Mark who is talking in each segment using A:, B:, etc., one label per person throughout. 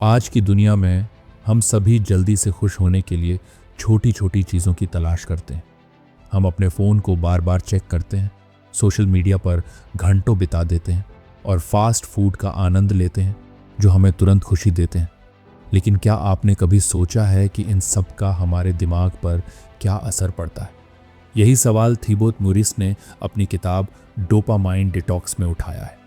A: आज की दुनिया में हम सभी जल्दी से खुश होने के लिए छोटी छोटी चीज़ों की तलाश करते हैं। हम अपने फ़ोन को बार बार चेक करते हैं, सोशल मीडिया पर घंटों बिता देते हैं और फास्ट फूड का आनंद लेते हैं जो हमें तुरंत खुशी देते हैं। लेकिन क्या आपने कभी सोचा है कि इन सब का हमारे दिमाग पर क्या असर पड़ता है? यही सवाल थिबोत मोरिस ने अपनी किताब डोपामाइन डिटॉक्स में उठाया है।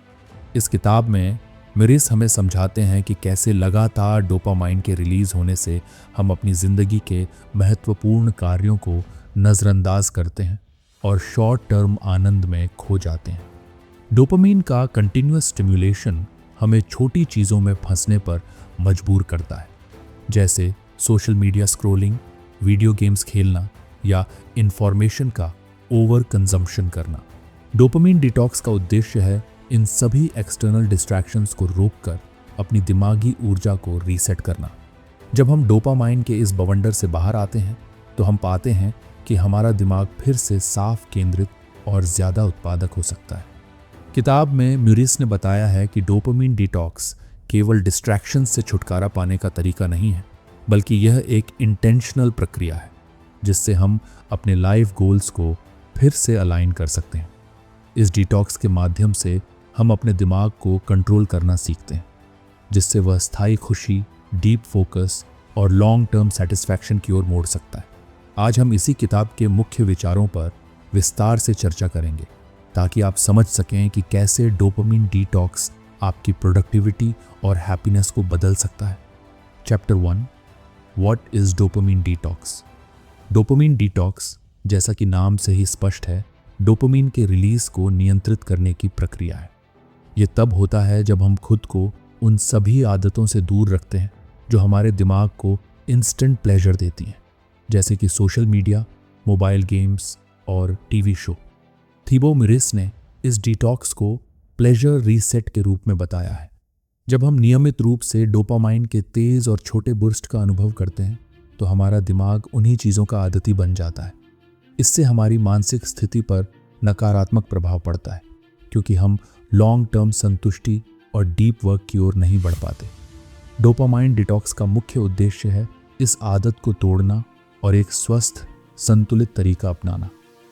A: इस किताब में मोरिस हमें समझाते हैं कि कैसे लगातार डोपामाइन के रिलीज होने से हम अपनी जिंदगी के महत्वपूर्ण कार्यों को नज़रअंदाज करते हैं और शॉर्ट टर्म आनंद में खो जाते हैं। डोपामाइन का कंटिन्यूअस स्टिम्युलेशन हमें छोटी चीज़ों में फंसने पर मजबूर करता है, जैसे social media scrolling, video games खेलना या इंफॉर्मेशन का ओवर कंजम्पशन करना। डोपामाइन डिटॉक्स का उद्देश्य है इन सभी एक्सटर्नल डिस्ट्रैक्शंस को रोककर अपनी दिमागी ऊर्जा को रीसेट करना। जब हम डोपामाइन के इस बवंडर से बाहर आते हैं तो हम पाते हैं कि हमारा दिमाग फिर से साफ, केंद्रित और ज़्यादा उत्पादक हो सकता है। किताब में मोरिस ने बताया है कि डोपामाइन डिटॉक्स केवल डिस्ट्रैक्शंस से छुटकारा पाने का तरीका नहीं है, बल्कि यह एक इंटेंशनल प्रक्रिया है जिससे हम अपने लाइफ गोल्स को फिर से अलाइन कर सकते हैं। इस डिटॉक्स के माध्यम से हम अपने दिमाग को कंट्रोल करना सीखते हैं, जिससे वह स्थायी खुशी, डीप फोकस और लॉन्ग टर्म सेटिस्फैक्शन की ओर मोड़ सकता है। आज हम इसी किताब के मुख्य विचारों पर विस्तार से चर्चा करेंगे ताकि आप समझ सकें कि कैसे डोपामाइन डिटॉक्स आपकी प्रोडक्टिविटी और हैप्पीनेस को बदल सकता है। Chapter 1, what is dopamine detox? Dopamine detox, जैसा कि नाम से ही स्पष्ट है, डोपामाइन के रिलीज को नियंत्रित करने की प्रक्रिया है। यह तब होता है जब हम खुद को उन सभी आदतों से दूर रखते हैं जो हमारे दिमाग को इंस्टेंट प्लेजर देती हैं, जैसे कि सोशल मीडिया, मोबाइल गेम्स और टीवी शो। थिबोत मोरिस ने इस डिटॉक्स को प्लेजर रीसेट के रूप में बताया है। जब हम नियमित रूप से डोपामाइन के तेज और छोटे बुर्स्ट का अनुभव करते हैं तो हमारा दिमाग उन्हीं चीज़ों का आदती बन जाता है। इससे हमारी मानसिक स्थिति पर नकारात्मक प्रभाव पड़ता है, क्योंकि हम लॉन्ग टर्म संतुष्टि और डीप वर्क की ओर नहीं बढ़ पाते। डोपामाइन डिटॉक्स का मुख्य उद्देश्य है इस आदत को तोड़ना और एक स्वस्थ, संतुलित तरीका अपनाना।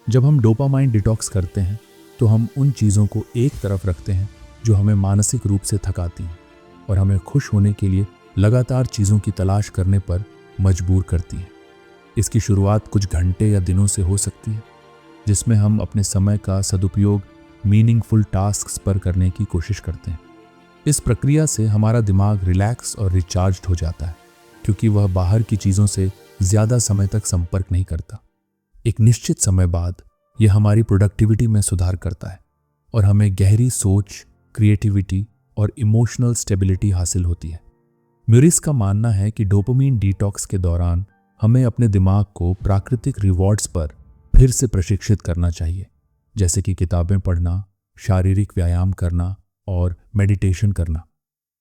A: जब हम डोपामाइन डिटॉक्स करते हैं तो हम उन चीज़ों को एक तरफ रखते हैं जो हमें मानसिक रूप से थकाती हैं और हमें खुश होने के लिए लगातार चीज़ों की तलाश करने पर मजबूर करती हैं। इसकी शुरुआत कुछ घंटे या दिनों से हो सकती है, जिसमें हम अपने समय का सदुपयोग मीनिंगफुल टास्क्स पर करने की कोशिश करते हैं। इस प्रक्रिया से हमारा दिमाग रिलैक्स और रिचार्ज्ड हो जाता है, क्योंकि वह बाहर की चीज़ों से ज़्यादा समय तक संपर्क नहीं करता। एक निश्चित समय बाद यह हमारी प्रोडक्टिविटी में सुधार करता है और हमें गहरी सोच, क्रिएटिविटी और इमोशनल स्टेबिलिटी हासिल होती है। मोरिस का मानना है कि डोपामाइन डिटॉक्स के दौरान हमें अपने दिमाग को प्राकृतिक रिवॉर्ड्स पर फिर से प्रशिक्षित करना चाहिए, जैसे कि किताबें पढ़ना, शारीरिक व्यायाम करना और मेडिटेशन करना।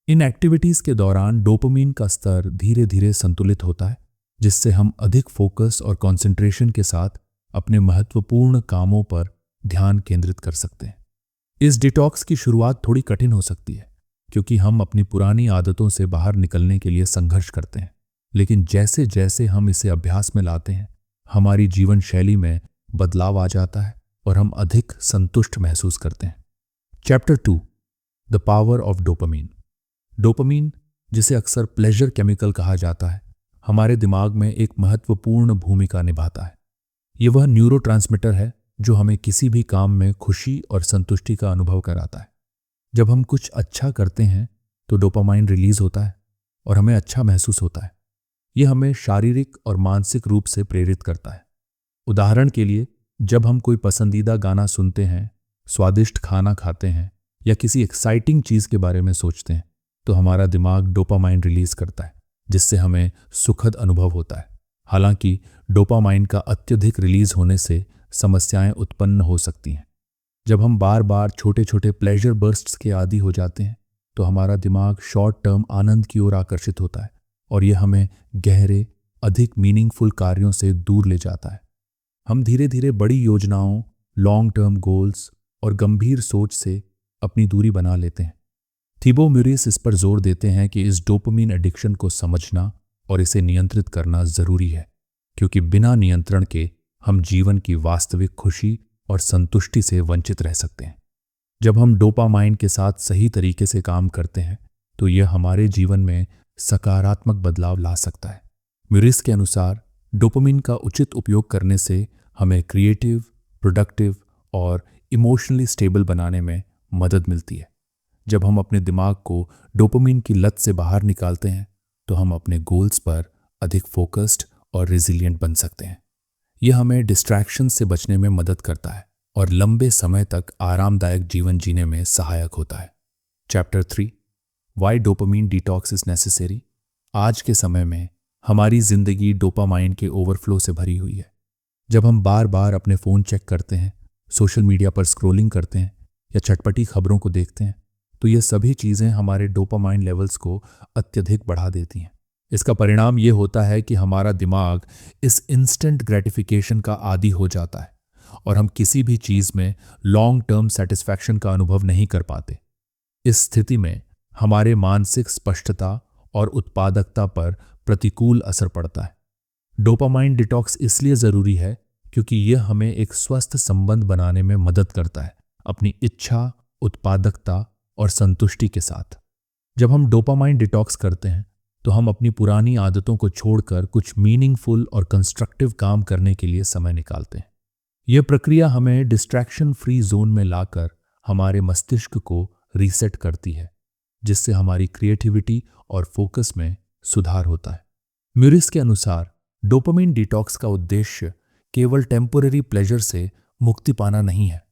A: इन एक्टिविटीज़ के दौरान डोपामाइन का स्तर धीरे धीरे संतुलित होता है, जिससे हम अधिक फोकस और कंसंट्रेशन के साथ अपने महत्वपूर्ण कामों पर ध्यान केंद्रित कर सकते हैं। इस डिटॉक्स की शुरुआत थोड़ी कठिन हो सकती है, क्योंकि हम अपनी पुरानी आदतों से बाहर निकलने के लिए संघर्ष करते हैं, लेकिन जैसे जैसे हम इसे अभ्यास में लाते हैं, हमारी जीवन शैली में बदलाव आ जाता है और हम अधिक संतुष्ट महसूस करते हैं। Chapter 2, the power of dopamine. Dopamine, जिसे अक्सर प्लेजर केमिकल कहा जाता है, हमारे दिमाग में एक महत्वपूर्ण भूमिका निभाता है। ये वह न्यूरोट्रांसमीटर है जो हमें किसी भी काम में खुशी और संतुष्टि का अनुभव कराता है। जब हम कुछ अच्छा करते हैं तो डोपामाइन रिलीज होता है और हमें अच्छा महसूस होता है। यह हमें शारीरिक और मानसिक रूप से प्रेरित करता है। उदाहरण के लिए, जब हम कोई पसंदीदा गाना सुनते हैं, स्वादिष्ट खाना खाते हैं या किसी एक्साइटिंग चीज़ के बारे में सोचते हैं तो हमारा दिमाग डोपामाइन रिलीज करता है, जिससे हमें सुखद अनुभव होता है। हालांकि डोपामाइन का अत्यधिक रिलीज होने से समस्याएं उत्पन्न हो सकती हैं। जब हम बार बार छोटे छोटे प्लेजर बर्स्ट्स के आदी हो जाते हैं तो हमारा दिमाग शॉर्ट टर्म आनंद की ओर आकर्षित होता है और यह हमें गहरे, अधिक मीनिंगफुल कार्यों से दूर ले जाता है। हम धीरे धीरे बड़ी योजनाओं, लॉन्ग टर्म गोल्स और गंभीर सोच से अपनी दूरी बना लेते हैं। थीबो म्यूरिस इस पर जोर देते हैं कि इस डोपामिन एडिक्शन को समझना और इसे नियंत्रित करना जरूरी है, क्योंकि बिना नियंत्रण के हम जीवन की वास्तविक खुशी और संतुष्टि से वंचित रह सकते हैं। जब हम डोपामाइन के साथ सही तरीके से काम करते हैं तो यह हमारे जीवन में सकारात्मक बदलाव ला सकता है। म्यूरिस के अनुसार डोपामिन का उचित उपयोग करने से हमें क्रिएटिव, प्रोडक्टिव और इमोशनली स्टेबल बनाने में मदद मिलती है। जब हम अपने दिमाग को डोपामिन की लत से बाहर निकालते हैं तो हम अपने गोल्स पर अधिक फोकस्ड और रिजिलियंट बन सकते हैं। यह हमें डिस्ट्रैक्शन से बचने में मदद करता है और लंबे समय तक आरामदायक जीवन जीने में सहायक होता है। Chapter 3, why dopamine detox is necessary. आज के समय में हमारी जिंदगी डोपामाइन के ओवरफ्लो से भरी हुई है। जब हम बार बार अपने फ़ोन चेक करते हैं, सोशल मीडिया पर स्क्रॉलिंग करते हैं या चटपटी खबरों को देखते हैं तो ये सभी चीज़ें हमारे डोपामाइन लेवल्स को अत्यधिक बढ़ा देती हैं। इसका परिणाम ये होता है कि हमारा दिमाग इस इंस्टेंट ग्रेटिफिकेशन का आदी हो जाता है और हम किसी भी चीज़ में लॉन्ग टर्म सेटिस्फैक्शन का अनुभव नहीं कर पाते। इस स्थिति में हमारे मानसिक स्पष्टता और उत्पादकता पर प्रतिकूल असर पड़ता है। डोपामाइन डिटॉक्स इसलिए ज़रूरी है क्योंकि यह हमें एक स्वस्थ संबंध बनाने में मदद करता है अपनी इच्छा, उत्पादकता और संतुष्टि के साथ। जब हम डोपामाइन डिटॉक्स करते हैं तो हम अपनी पुरानी आदतों को छोड़कर कुछ मीनिंगफुल और कंस्ट्रक्टिव काम करने के लिए समय निकालते हैं। यह प्रक्रिया हमें डिस्ट्रैक्शन फ्री जोन में लाकर हमारे मस्तिष्क को रीसेट करती है, जिससे हमारी क्रिएटिविटी और फोकस में सुधार होता है। म्यूरिस के अनुसार डोपामिन डिटॉक्स का उद्देश्य केवल टेम्पररी प्लेजर से मुक्ति पाना नहीं है,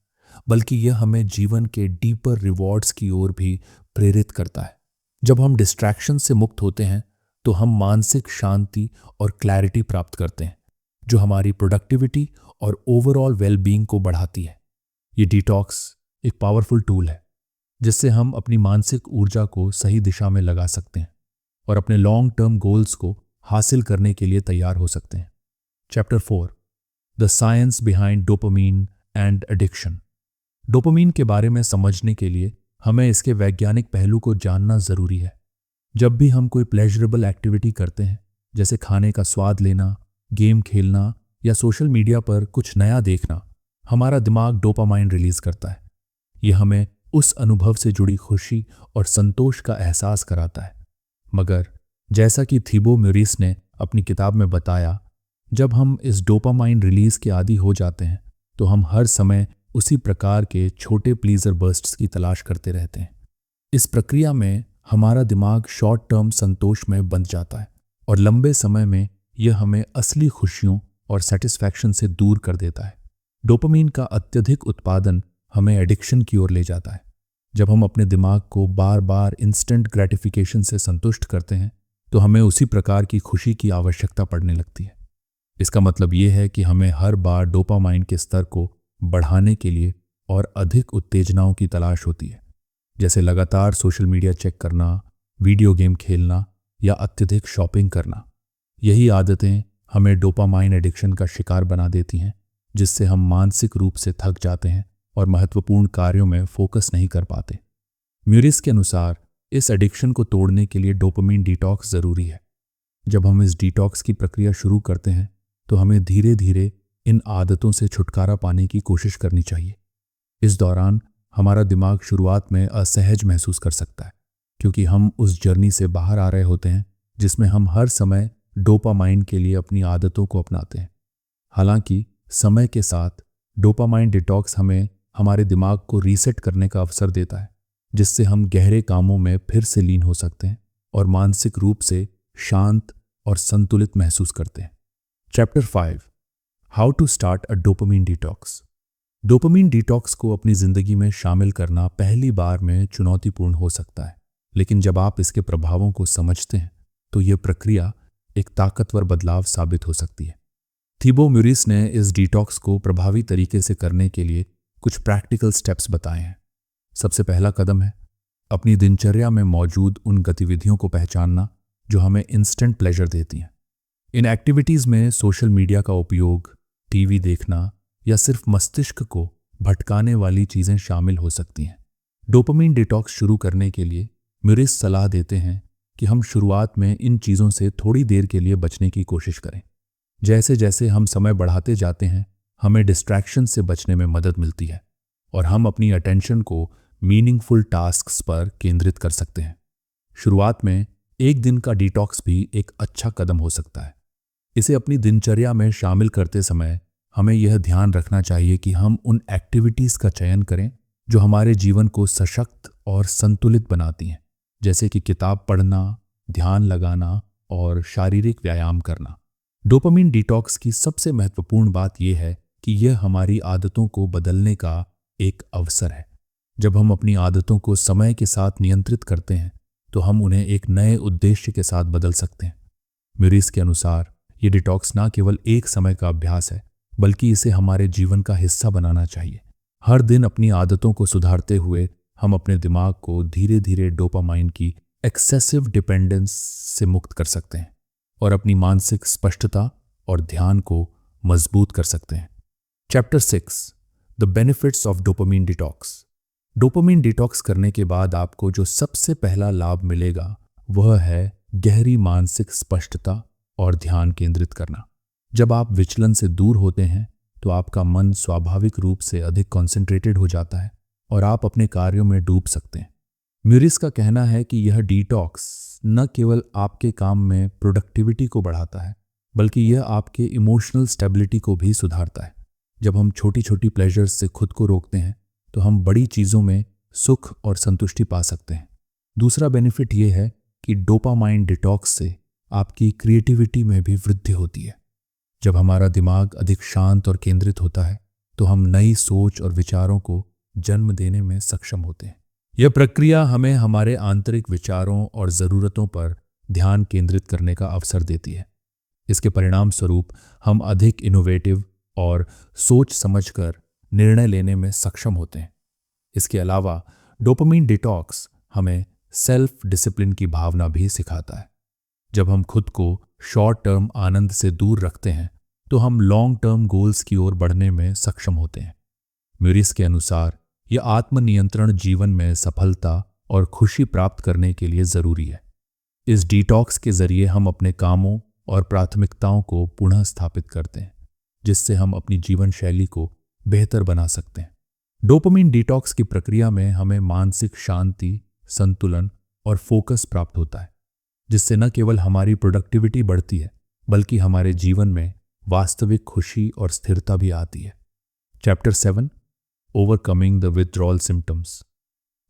A: बल्कि यह हमें जीवन के डीपर रिवॉर्ड्स की ओर भी प्रेरित करता है। जब हम डिस्ट्रैक्शन से मुक्त होते हैं तो हम मानसिक शांति और क्लैरिटी प्राप्त करते हैं, जो हमारी प्रोडक्टिविटी और ओवरऑल वेलबींग को बढ़ाती है। ये डिटॉक्स एक पावरफुल टूल है जिससे हम अपनी मानसिक ऊर्जा को सही दिशा में लगा सकते हैं और अपने लॉन्ग टर्म गोल्स को हासिल करने के लिए तैयार हो सकते हैं। Chapter 4, the science behind dopamine and addiction. Dopamine के बारे में समझने के लिए हमें इसके वैज्ञानिक पहलू को जानना जरूरी है। जब भी हम कोई प्लेजरेबल एक्टिविटी करते हैं, जैसे खाने का स्वाद लेना, गेम खेलना या सोशल मीडिया पर कुछ नया देखना, हमारा दिमाग डोपामाइन रिलीज करता है। यह हमें उस अनुभव से जुड़ी खुशी और संतोष का एहसास कराता है। मगर जैसा कि थीबो म्यूरिस ने अपनी किताब में बताया, जब हम इस डोपामाइन रिलीज के आदी हो जाते हैं तो हम हर समय उसी प्रकार के छोटे प्लीजर बर्स्ट्स की तलाश करते रहते हैं। इस प्रक्रिया में हमारा दिमाग शॉर्ट टर्म संतोष में बंध जाता है और लंबे समय में यह हमें असली खुशियों और सेटिस्फैक्शन से दूर कर देता है। डोपामिन का अत्यधिक उत्पादन हमें एडिक्शन की ओर ले जाता है। जब हम अपने दिमाग को बार बार इंस्टेंट ग्रेटिफिकेशन से संतुष्ट करते हैं तो हमें उसी प्रकार की खुशी की आवश्यकता पड़ने लगती है। इसका मतलब ये है कि हमें हर बार डोपामाइन के स्तर को बढ़ाने के लिए और अधिक उत्तेजनाओं की तलाश होती है, जैसे लगातार सोशल मीडिया चेक करना, वीडियो गेम खेलना या अत्यधिक शॉपिंग करना। यही आदतें हमें डोपामाइन एडिक्शन का शिकार बना देती हैं, जिससे हम मानसिक रूप से थक जाते हैं और महत्वपूर्ण कार्यों में फोकस नहीं कर पाते। म्यूरिस के अनुसार इस एडिक्शन को तोड़ने के लिए डोपामिन डिटॉक्स ज़रूरी है। जब हम इस डिटॉक्स की प्रक्रिया शुरू करते हैं तो हमें धीरे धीरे इन आदतों से छुटकारा पाने की कोशिश करनी चाहिए। इस दौरान हमारा दिमाग शुरुआत में असहज महसूस कर सकता है, क्योंकि हम उस जर्नी से बाहर आ रहे होते हैं जिसमें हम हर समय डोपामाइन के लिए अपनी आदतों को अपनाते हैं। हालांकि समय के साथ डोपामाइन डिटॉक्स हमें हमारे दिमाग को रीसेट करने का अवसर देता है, जिससे हम गहरे कामों में फिर से लीन हो सकते हैं और मानसिक रूप से शांत और संतुलित महसूस करते हैं। Chapter 5, how to start a dopamine detox. Dopamine detox को अपनी जिंदगी में शामिल करना पहली बार में चुनौतीपूर्ण हो सकता है, लेकिन जब आप इसके प्रभावों को समझते हैं तो यह प्रक्रिया एक ताकतवर बदलाव साबित हो सकती है। थीबो म्यूरिस ने इस डिटॉक्स को प्रभावी तरीके से करने के लिए कुछ प्रैक्टिकल स्टेप्स बताए हैं। सबसे पहला कदम है अपनी दिनचर्या में मौजूद उन गतिविधियों को पहचानना जो हमें इंस्टेंट प्लेजर देती हैं। इन एक्टिविटीज़ में सोशल मीडिया का उपयोग, टीवी देखना या सिर्फ मस्तिष्क को भटकाने वाली चीज़ें शामिल हो सकती हैं। डोपामिन डिटॉक्स शुरू करने के लिए म्यूरिस सलाह देते हैं कि हम शुरुआत में इन चीज़ों से थोड़ी देर के लिए बचने की कोशिश करें। जैसे जैसे हम समय बढ़ाते जाते हैं, हमें डिस्ट्रैक्शन से बचने में मदद मिलती है और हम अपनी अटेंशन को मीनिंगफुल टास्क्स पर केंद्रित कर सकते हैं। शुरुआत में एक दिन का डिटॉक्स भी एक अच्छा कदम हो सकता है। इसे अपनी दिनचर्या में शामिल करते समय हमें यह ध्यान रखना चाहिए कि हम उन एक्टिविटीज़ का चयन करें जो हमारे जीवन को सशक्त और संतुलित बनाती हैं, जैसे कि किताब पढ़ना, ध्यान लगाना और शारीरिक व्यायाम करना। डोपामिन डिटॉक्स की सबसे महत्वपूर्ण बात यह है कि यह हमारी आदतों को बदलने का एक अवसर है। जब हम अपनी आदतों को समय के साथ नियंत्रित करते हैं तो हम उन्हें एक नए उद्देश्य के साथ बदल सकते हैं। म्यूरिस के अनुसार ये डिटॉक्स ना केवल एक समय का अभ्यास है, बल्कि इसे हमारे जीवन का हिस्सा बनाना चाहिए। हर दिन अपनी आदतों को सुधारते हुए हम अपने दिमाग को धीरे धीरे डोपामाइन की एक्सेसिव डिपेंडेंस से मुक्त कर सकते हैं और अपनी मानसिक स्पष्टता और ध्यान को मजबूत कर सकते हैं। Chapter 6, the benefits of dopamine detox. Dopamine detox करने के बाद आपको जो सबसे पहला लाभ मिलेगा वह है गहरी मानसिक स्पष्टता और ध्यान केंद्रित करना। जब आप विचलन से दूर होते हैं तो आपका मन स्वाभाविक रूप से अधिक कॉन्सेंट्रेटेड हो जाता है और आप अपने कार्यों में डूब सकते हैं। म्यूरिस का कहना है कि यह डिटॉक्स न केवल आपके काम में प्रोडक्टिविटी को बढ़ाता है, बल्कि यह आपके इमोशनल स्टेबिलिटी को भी सुधारता है। जब हम छोटी छोटी प्लेजर्स से खुद को रोकते हैं तो हम बड़ी चीज़ों में सुख और संतुष्टि पा सकते हैं। दूसरा बेनिफिट ये है कि डोपामाइन डिटॉक्स से आपकी क्रिएटिविटी में भी वृद्धि होती है। जब हमारा दिमाग अधिक शांत और केंद्रित होता है तो हम नई सोच और विचारों को जन्म देने में सक्षम होते हैं। यह प्रक्रिया हमें हमारे आंतरिक विचारों और ज़रूरतों पर ध्यान केंद्रित करने का अवसर देती है। इसके परिणाम स्वरूप हम अधिक इनोवेटिव और सोच समझकर निर्णय लेने में सक्षम होते हैं। इसके अलावा डोपामिन डिटॉक्स हमें सेल्फ डिसिप्लिन की भावना भी सिखाता है। जब हम खुद को शॉर्ट टर्म आनंद से दूर रखते हैं तो हम लॉन्ग टर्म गोल्स की ओर बढ़ने में सक्षम होते हैं। म्यूरिस के अनुसार यह आत्मनियंत्रण जीवन में सफलता और खुशी प्राप्त करने के लिए ज़रूरी है। इस डिटॉक्स के जरिए हम अपने कामों और प्राथमिकताओं को पुनः स्थापित करते हैं, जिससे हम अपनी जीवन शैली को बेहतर बना सकते हैं। डोपामिन डिटॉक्स की प्रक्रिया में हमें मानसिक शांति, संतुलन और फोकस प्राप्त होता है, जिससे न केवल हमारी प्रोडक्टिविटी बढ़ती है, बल्कि हमारे जीवन में वास्तविक खुशी और स्थिरता भी आती है। Chapter 7, overcoming the withdrawal symptoms.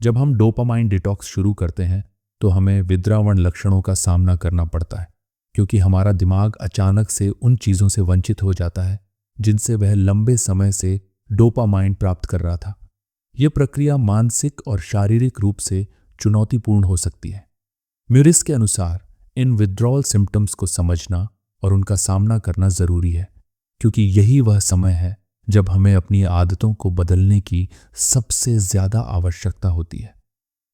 A: जब हम डोपामाइन डिटॉक्स शुरू करते हैं तो हमें विद्रावण लक्षणों का सामना करना पड़ता है, क्योंकि हमारा दिमाग अचानक से उन चीज़ों से वंचित हो जाता है जिनसे वह लंबे समय से डोपामाइन प्राप्त कर रहा था। यह प्रक्रिया मानसिक और शारीरिक रूप से चुनौतीपूर्ण हो सकती है। म्यूरिस के अनुसार इन विथड्रॉल सिम्टम्स को समझना और उनका सामना करना ज़रूरी है, क्योंकि यही वह समय है जब हमें अपनी आदतों को बदलने की सबसे ज़्यादा आवश्यकता होती है।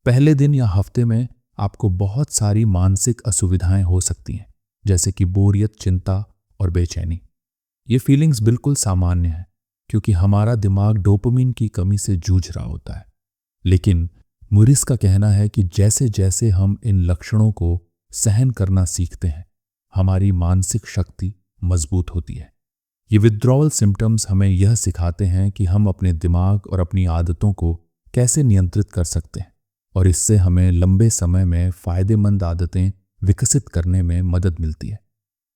A: पहले दिन या हफ्ते में आपको बहुत सारी मानसिक असुविधाएं हो सकती हैं, जैसे कि बोरियत, चिंता और बेचैनी। ये फीलिंग्स बिल्कुल सामान्य हैं, क्योंकि हमारा दिमाग डोपामिन की कमी से जूझ रहा होता है। लेकिन म्यूरिस का कहना है कि जैसे जैसे हम इन लक्षणों को सहन करना सीखते हैं, हमारी मानसिक शक्ति मजबूत होती है। ये विथड्रॉल सिम्टम्स हमें यह सिखाते हैं कि हम अपने दिमाग और अपनी आदतों को कैसे नियंत्रित कर सकते हैं, और इससे हमें लंबे समय में फ़ायदेमंद आदतें विकसित करने में मदद मिलती है।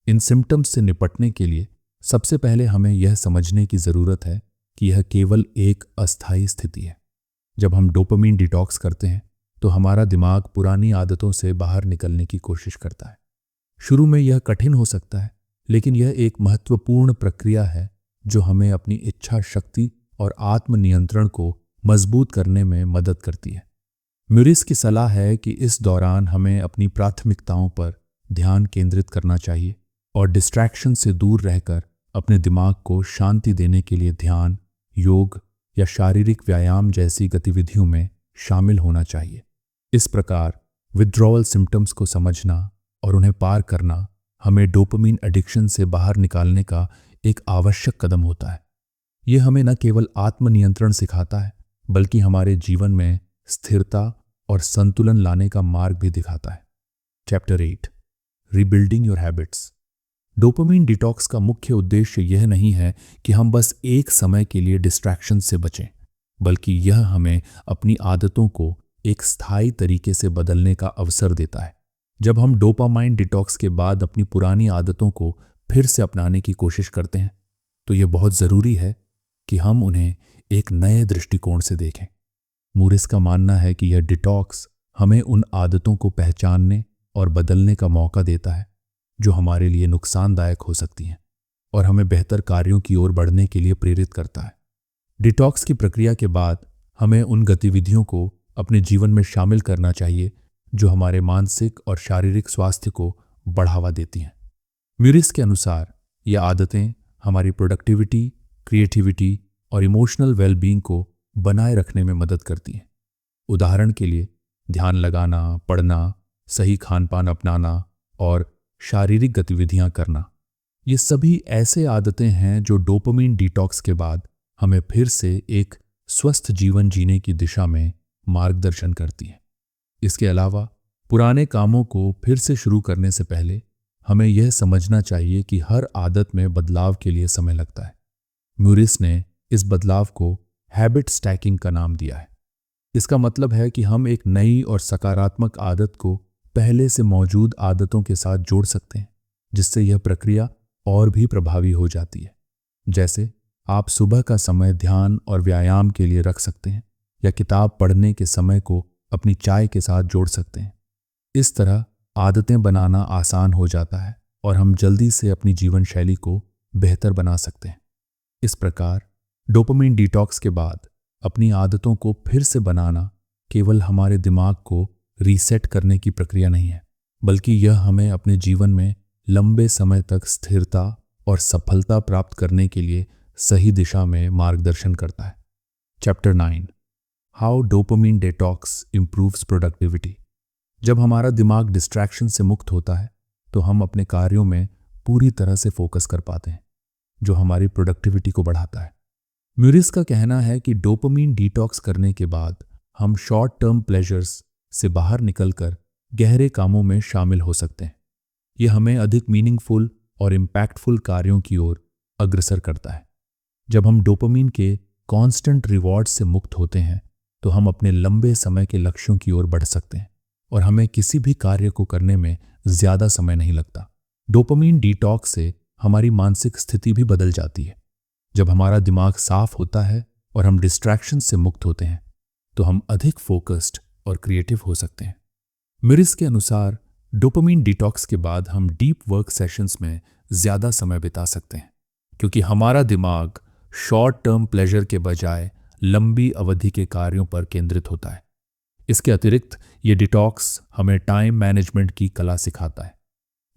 A: इन सिम्टम्स से निपटने के लिए सबसे पहले हमें यह समझने की ज़रूरत है कि यह केवल एक अस्थायी स्थिति है। जब हम डोपामिन डिटॉक्स करते हैं तो हमारा दिमाग पुरानी आदतों से बाहर निकलने की कोशिश करता है। शुरू में यह कठिन हो सकता है, लेकिन यह एक महत्वपूर्ण प्रक्रिया है जो हमें अपनी इच्छा शक्ति और आत्मनियंत्रण को मजबूत करने में मदद करती है। म्यूरिस की सलाह है कि इस दौरान हमें अपनी प्राथमिकताओं पर ध्यान केंद्रित करना चाहिए और डिस्ट्रैक्शन से दूर रहकर अपने दिमाग को शांति देने के लिए ध्यान, योग या शारीरिक व्यायाम जैसी गतिविधियों में शामिल होना चाहिए। इस प्रकार विथड्रॉवल सिम्टम्स को समझना और उन्हें पार करना हमें डोपामिन एडिक्शन से बाहर निकालने का एक आवश्यक कदम होता है। यह हमें न केवल आत्मनियंत्रण सिखाता है, बल्कि हमारे जीवन में स्थिरता और संतुलन लाने का मार्ग भी दिखाता है। Chapter 8, rebuilding your habits. Dopamine detox का मुख्य उद्देश्य यह नहीं है कि हम बस एक समय के लिए डिस्ट्रैक्शन से बचें, बल्कि यह हमें अपनी आदतों को एक स्थायी तरीके से बदलने का अवसर देता है। जब हम डोपामाइन डिटॉक्स के बाद अपनी पुरानी आदतों को फिर से अपनाने की कोशिश करते हैं, तो यह बहुत ज़रूरी है कि हम उन्हें एक नए दृष्टिकोण से देखें। मूरिस का मानना है कि यह डिटॉक्स हमें उन आदतों को पहचानने और बदलने का मौका देता है जो हमारे लिए नुकसानदायक हो सकती हैं और हमें बेहतर कार्यों की ओर बढ़ने के लिए प्रेरित करता है। डिटॉक्स की प्रक्रिया के बाद हमें उन गतिविधियों को अपने जीवन में शामिल करना चाहिए जो हमारे मानसिक और शारीरिक स्वास्थ्य को बढ़ावा देती हैं। म्यूरिस के अनुसार ये आदतें हमारी प्रोडक्टिविटी, क्रिएटिविटी और इमोशनल वेलबींग को बनाए रखने में मदद करती हैं। उदाहरण के लिए ध्यान लगाना, पढ़ना, सही खान-पान अपनाना और शारीरिक गतिविधियां करना, ये सभी ऐसे आदतें हैं जो डोपामिन डिटॉक्स के बाद हमें फिर से एक स्वस्थ जीवन जीने की दिशा में मार्गदर्शन करती हैं। इसके अलावा पुराने कामों को फिर से शुरू करने से पहले हमें यह समझना चाहिए कि हर आदत में बदलाव के लिए समय लगता है। म्यूरिस ने इस बदलाव को हैबिट स्टैकिंग का नाम दिया है। इसका मतलब है कि हम एक नई और सकारात्मक आदत को पहले से मौजूद आदतों के साथ जोड़ सकते हैं, जिससे यह प्रक्रिया और भी प्रभावी हो जाती है। जैसे आप सुबह का समय ध्यान और व्यायाम के लिए रख सकते हैं या किताब पढ़ने के समय को अपनी चाय के साथ जोड़ सकते हैं। इस तरह आदतें बनाना आसान हो जाता है और हम जल्दी से अपनी जीवन शैली को बेहतर बना सकते हैं। इस प्रकार डोपामिन डिटॉक्स के बाद अपनी आदतों को फिर से बनाना केवल हमारे दिमाग को रीसेट करने की प्रक्रिया नहीं है, बल्कि यह हमें अपने जीवन में लंबे समय तक स्थिरता और सफलता प्राप्त करने के लिए सही दिशा में मार्गदर्शन करता है। Chapter 9, how dopamine detox improves productivity. जब हमारा दिमाग डिस्ट्रैक्शन से मुक्त होता है तो हम अपने कार्यों में पूरी तरह से फोकस कर पाते हैं, जो हमारी प्रोडक्टिविटी को बढ़ाता है। म्यूरिस का कहना है कि डोपामिन डिटॉक्स करने के बाद हम शॉर्ट टर्म प्लेजर्स से बाहर निकलकर गहरे कामों में शामिल हो सकते हैं। यह हमें अधिक मीनिंगफुल और इम्पैक्टफुल कार्यों की ओर अग्रसर करता है। जब हम डोपामिन के कांस्टेंट रिवॉर्ड्स से मुक्त होते हैं तो हम अपने लंबे समय के लक्ष्यों की ओर बढ़ सकते हैं और हमें किसी भी कार्य को करने में ज्यादा समय नहीं लगता। डोपामिन डिटॉक्स से हमारी मानसिक स्थिति भी बदल जाती है। जब हमारा दिमाग साफ होता है और हम डिस्ट्रैक्शन से मुक्त होते हैं तो हम अधिक फोकस्ड और क्रिएटिव हो सकते हैं। म्यूरिस के अनुसार डोपामिन डिटॉक्स के बाद हम डीप वर्क सेशंस में ज्यादा समय बिता सकते हैं, क्योंकि हमारा दिमाग शॉर्ट टर्म प्लेजर के बजाय लंबी अवधि के कार्यों पर केंद्रित होता है। इसके अतिरिक्त ये डिटॉक्स हमें टाइम मैनेजमेंट की कला सिखाता है।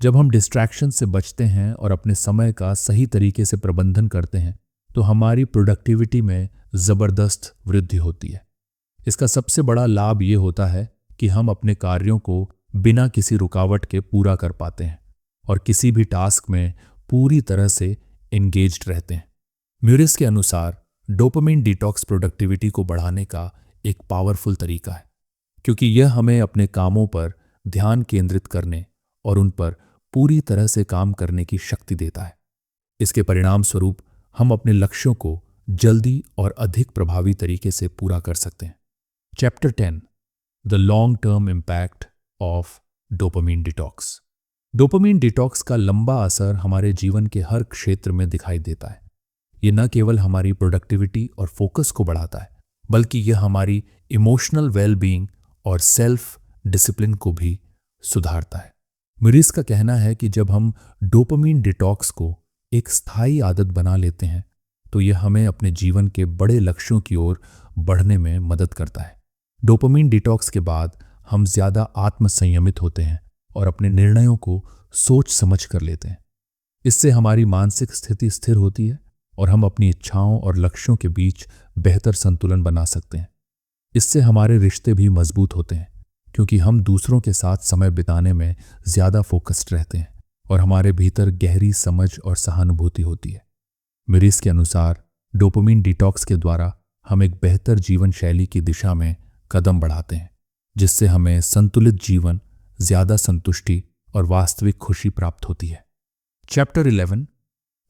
A: जब हम डिस्ट्रैक्शन से बचते हैं और अपने समय का सही तरीके से प्रबंधन करते हैं तो हमारी प्रोडक्टिविटी में ज़बरदस्त वृद्धि होती है। इसका सबसे बड़ा लाभ ये होता है कि हम अपने कार्यों को बिना किसी रुकावट के पूरा कर पाते हैं और किसी भी टास्क में पूरी तरह से एंगेज्ड रहते हैं। म्यूरिस के अनुसार डोपामिन डिटॉक्स प्रोडक्टिविटी को बढ़ाने का एक पावरफुल तरीका है, क्योंकि यह हमें अपने कामों पर ध्यान केंद्रित करने और उन पर पूरी तरह से काम करने की शक्ति देता है। इसके परिणाम स्वरूप हम अपने लक्ष्यों को जल्दी और अधिक प्रभावी तरीके से पूरा कर सकते हैं। Chapter 10, the long term impact of dopamine detox. Dopamine detox का लंबा असर हमारे जीवन के हर क्षेत्र में दिखाई देता है। ये न केवल हमारी प्रोडक्टिविटी और फोकस को बढ़ाता है, बल्कि यह हमारी इमोशनल वेलबींग और सेल्फ डिसिप्लिन को भी सुधारता है। म्यूरिस का कहना है कि जब हम डोपामिन डिटॉक्स को एक स्थायी आदत बना लेते हैं तो यह हमें अपने जीवन के बड़े लक्ष्यों की ओर बढ़ने में मदद करता है। डोपामिन डिटॉक्स के बाद हम ज्यादा आत्मसंयमित होते हैं और अपने निर्णयों को सोच समझ कर लेते हैं। इससे हमारी मानसिक स्थिति स्थिर होती है और हम अपनी इच्छाओं और लक्ष्यों के बीच बेहतर संतुलन बना सकते हैं। इससे हमारे रिश्ते भी मजबूत होते हैं, क्योंकि हम दूसरों के साथ समय बिताने में ज्यादा फोकस्ड रहते हैं और हमारे भीतर गहरी समझ और सहानुभूति होती है। म्यूरिस के अनुसार डोपामिन डिटॉक्स के द्वारा हम एक बेहतर जीवन शैली की दिशा में कदम बढ़ाते हैं, जिससे हमें संतुलित जीवन, ज्यादा संतुष्टि और वास्तविक खुशी प्राप्त होती है। Chapter 11,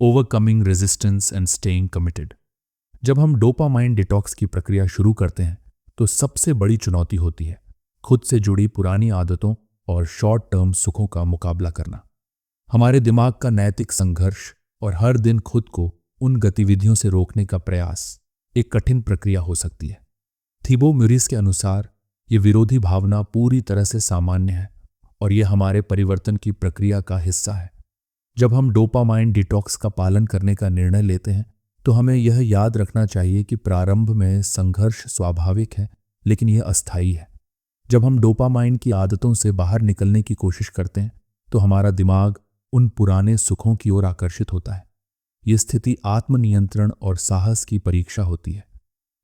A: overcoming resistance and staying committed. जब हम डोपामाइन डिटॉक्स की प्रक्रिया शुरू करते हैं तो सबसे बड़ी चुनौती होती है खुद से जुड़ी पुरानी आदतों और शॉर्ट टर्म सुखों का मुकाबला करना। हमारे दिमाग का नैतिक संघर्ष और हर दिन खुद को उन गतिविधियों से रोकने का प्रयास एक कठिन प्रक्रिया हो सकती है। थिबो म्यूरिस के अनुसार ये विरोधी भावना पूरी तरह से सामान्य है और यह हमारे परिवर्तन की प्रक्रिया का हिस्सा है। जब हम डोपामाइन डिटॉक्स का पालन करने का निर्णय लेते हैं तो हमें यह याद रखना चाहिए कि प्रारंभ में संघर्ष स्वाभाविक है, लेकिन यह अस्थायी है। जब हम डोपामाइन की आदतों से बाहर निकलने की कोशिश करते हैं तो हमारा दिमाग उन पुराने सुखों की ओर आकर्षित होता है। यह स्थिति आत्मनियंत्रण और साहस की परीक्षा होती है।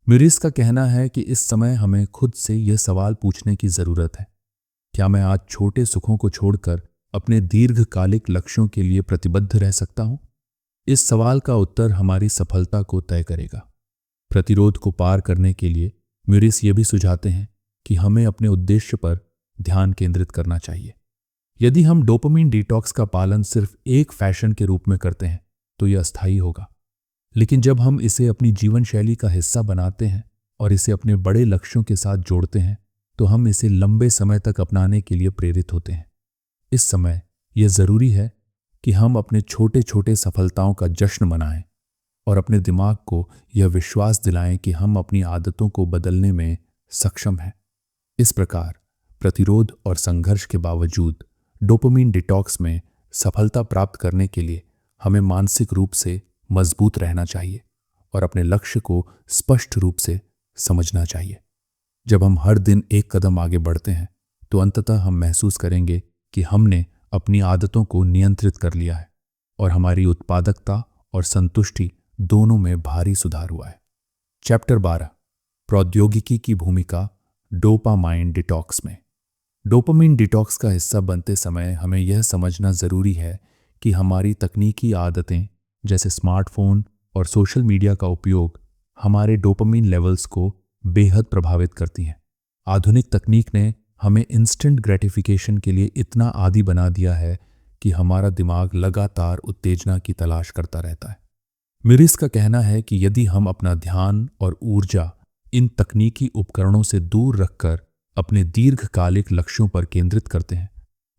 A: म्यूरिस का कहना है कि इस समय हमें खुद से यह सवाल पूछने की जरूरत है, क्या मैं आज छोटे सुखों को छोड़कर अपने दीर्घकालिक लक्ष्यों के लिए प्रतिबद्ध रह सकता हूं? इस सवाल का उत्तर हमारी सफलता को तय करेगा। प्रतिरोध को पार करने के लिए म्यूरिस ये भी सुझाते हैं कि हमें अपने उद्देश्य पर ध्यान केंद्रित करना चाहिए। यदि हम डोपामाइन डिटॉक्स का पालन सिर्फ एक फैशन के रूप में करते हैं तो यह अस्थायी होगा, लेकिन जब हम इसे अपनी जीवन शैली का हिस्सा बनाते हैं और इसे अपने बड़े लक्ष्यों के साथ जोड़ते हैं तो हम इसे लंबे समय तक अपनाने के लिए प्रेरित होते हैं। इस समय यह जरूरी है कि हम अपने छोटे छोटे सफलताओं का जश्न मनाएं और अपने दिमाग को यह विश्वास दिलाएं कि हम अपनी आदतों को बदलने में सक्षम हैं। इस प्रकार प्रतिरोध और संघर्ष के बावजूद डोपामाइन डिटॉक्स में सफलता प्राप्त करने के लिए हमें मानसिक रूप से मजबूत रहना चाहिए और अपने लक्ष्य को स्पष्ट रूप से समझना चाहिए। जब हम हर दिन एक कदम आगे बढ़ते हैं तो अंततः हम महसूस करेंगे कि हमने अपनी आदतों को नियंत्रित कर लिया है और हमारी उत्पादकता और संतुष्टि दोनों में भारी सुधार हुआ है। चैप्टर 12, प्रौद्योगिकी की भूमिका डोपामाइन डिटॉक्स में। डोपामाइन डिटॉक्स का हिस्सा बनते समय हमें यह समझना जरूरी है कि हमारी तकनीकी आदतें जैसे स्मार्टफोन और सोशल मीडिया का उपयोग हमारे डोपामाइन लेवल्स को बेहद प्रभावित करती हैं। आधुनिक तकनीक ने हमें इंस्टेंट ग्रेटिफिकेशन के लिए इतना आदी बना दिया है कि हमारा दिमाग लगातार उत्तेजना की तलाश करता रहता है। म्यूरिस का कहना है कि यदि हम अपना ध्यान और ऊर्जा इन तकनीकी उपकरणों से दूर रखकर अपने दीर्घकालिक लक्ष्यों पर केंद्रित करते हैं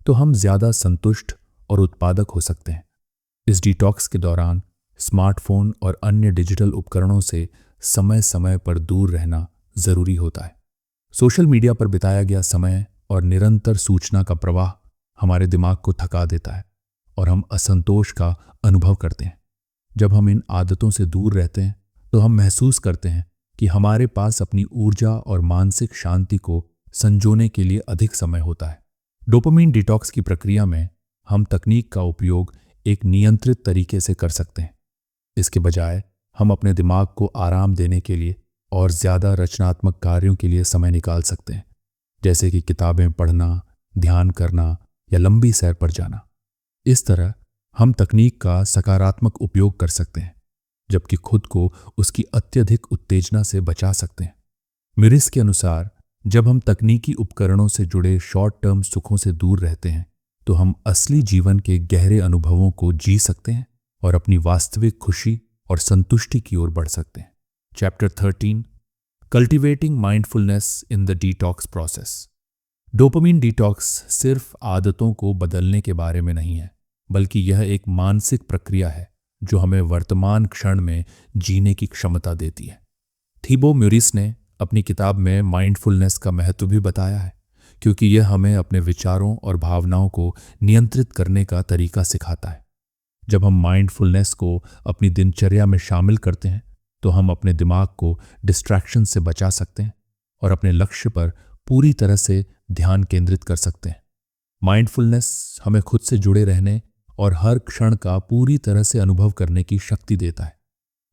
A: तो हम ज्यादा संतुष्ट और उत्पादक हो सकते हैं। इस डिटॉक्स के दौरान स्मार्टफोन और अन्य डिजिटल उपकरणों से समय समय पर दूर रहना जरूरी होता है। सोशल मीडिया पर बिताया गया समय और निरंतर सूचना का प्रवाह हमारे दिमाग को थका देता है और हम असंतोष का अनुभव करते हैं। जब हम इन आदतों से दूर रहते हैं तो हम महसूस करते हैं कि हमारे पास अपनी ऊर्जा और मानसिक शांति को संजोने के लिए अधिक समय होता है। डोपामाइन डिटॉक्स की प्रक्रिया में हम तकनीक का उपयोग एक नियंत्रित तरीके से कर सकते हैं। इसके बजाय हम अपने दिमाग को आराम देने के लिए और ज्यादा रचनात्मक कार्यों के लिए समय निकाल सकते हैं, जैसे कि किताबें पढ़ना, ध्यान करना या लंबी सैर पर जाना। इस तरह हम तकनीक का सकारात्मक उपयोग कर सकते हैं जबकि खुद को उसकी अत्यधिक उत्तेजना से बचा सकते हैं। म्यूरिस के अनुसार जब हम तकनीकी उपकरणों से जुड़े शॉर्ट टर्म सुखों से दूर रहते हैं तो हम असली जीवन के गहरे अनुभवों को जी सकते हैं और अपनी वास्तविक खुशी और संतुष्टि की ओर बढ़ सकते हैं। Chapter 13, cultivating mindfulness in the detox process. Dopamine detox सिर्फ आदतों को बदलने के बारे में नहीं है, बल्कि यह एक मानसिक प्रक्रिया है जो हमें वर्तमान क्षण में जीने की क्षमता देती है। थिबो म्यूरिस ने अपनी किताब में माइंडफुलनेस का महत्व भी बताया है, क्योंकि यह हमें अपने विचारों और भावनाओं को नियंत्रित करने का तरीका सिखाता है। जब हम माइंडफुलनेस को अपनी दिनचर्या में शामिल करते हैं तो हम अपने दिमाग को डिस्ट्रैक्शन से बचा सकते हैं और अपने लक्ष्य पर पूरी तरह से ध्यान केंद्रित कर सकते हैं। माइंडफुलनेस हमें खुद से जुड़े रहने और हर क्षण का पूरी तरह से अनुभव करने की शक्ति देता है।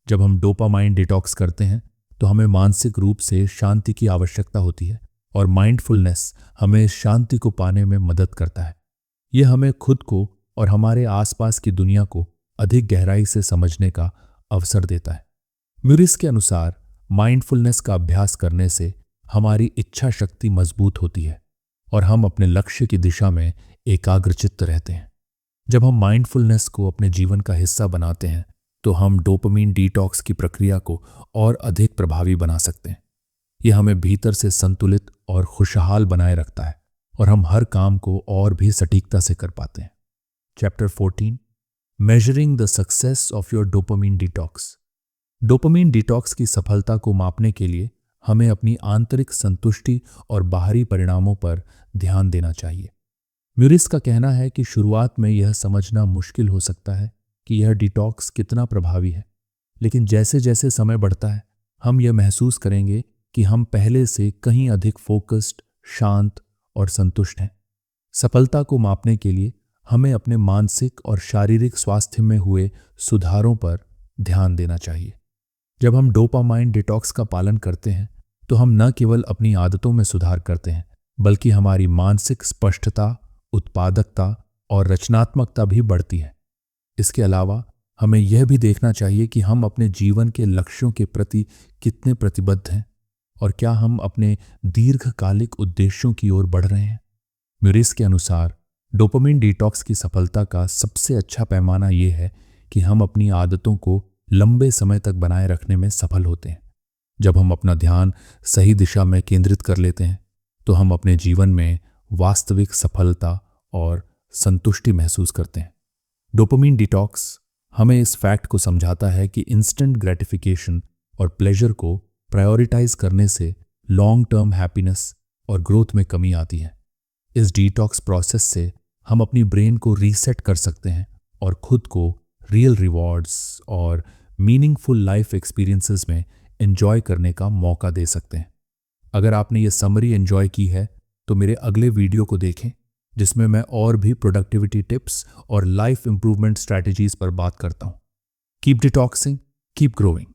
A: जब हम डोपामाइन डिटॉक्स करते हैं तो हमें मानसिक रूप से शांति की आवश्यकता होती है और माइंडफुलनेस हमें शांति को पाने में मदद करता है। यह हमें खुद को और हमारे आसपास की दुनिया को अधिक गहराई से समझने का अवसर देता है। म्यूरिस के अनुसार माइंडफुलनेस का अभ्यास करने से हमारी इच्छा शक्ति मजबूत होती है और हम अपने लक्ष्य की दिशा में एकाग्रचित्त रहते हैं। जब हम माइंडफुलनेस को अपने जीवन का हिस्सा बनाते हैं तो हम डोपामिन डिटॉक्स की प्रक्रिया को और अधिक प्रभावी बना सकते हैं। यह हमें भीतर से संतुलित और खुशहाल बनाए रखता है और हम हर काम को और भी सटीकता से कर पाते हैं। Chapter 14, measuring the success of your dopamine detox. Dopamine detox की सफलता को मापने के लिए हमें अपनी आंतरिक संतुष्टि और बाहरी परिणामों पर ध्यान देना चाहिए। म्यूरिस का कहना है कि शुरुआत में यह समझना मुश्किल हो सकता है कि यह डिटॉक्स कितना प्रभावी है, लेकिन जैसे जैसे समय बढ़ता है हम यह महसूस करेंगे कि हम पहले से कहीं अधिक फोकस्ड, शांत और संतुष्ट हैं। सफलता को मापने के लिए हमें अपने मानसिक और शारीरिक स्वास्थ्य में हुए सुधारों पर ध्यान देना चाहिए। जब हम डोपामाइन डिटॉक्स का पालन करते हैं तो हम न केवल अपनी आदतों में सुधार करते हैं बल्कि हमारी मानसिक स्पष्टता, उत्पादकता और रचनात्मकता भी बढ़ती है। इसके अलावा हमें यह भी देखना चाहिए कि हम अपने जीवन के लक्ष्यों के प्रति कितने प्रतिबद्ध हैं और क्या हम अपने दीर्घकालिक उद्देश्यों की ओर बढ़ रहे हैं। म्यूरिस के अनुसार डोपामिन डिटॉक्स की सफलता का सबसे अच्छा पैमाना यह है कि हम अपनी आदतों को लंबे समय तक बनाए रखने में सफल होते हैं। जब हम अपना ध्यान सही दिशा में केंद्रित कर लेते हैं तो हम अपने जीवन में वास्तविक सफलता और संतुष्टि महसूस करते हैं। डोपामिन डिटॉक्स हमें इस फैक्ट को समझाता है कि इंस्टेंट ग्रेटिफिकेशन और प्लेजर को प्रायोरिटाइज करने से लॉन्ग टर्म हैप्पीनेस और ग्रोथ में कमी आती है। इस डिटॉक्स प्रोसेस से हम अपनी ब्रेन को रीसेट कर सकते हैं और खुद को रियल रिवॉर्ड्स और मीनिंगफुल लाइफ एक्सपीरियंसेस में एंजॉय करने का मौका दे सकते हैं। अगर आपने ये समरी एंजॉय की है तो मेरे अगले वीडियो को देखें जिसमें मैं और भी प्रोडक्टिविटी टिप्स और लाइफ इंप्रूवमेंट स्ट्रैटेजीज पर बात करता हूँ। Keep detoxing, keep growing.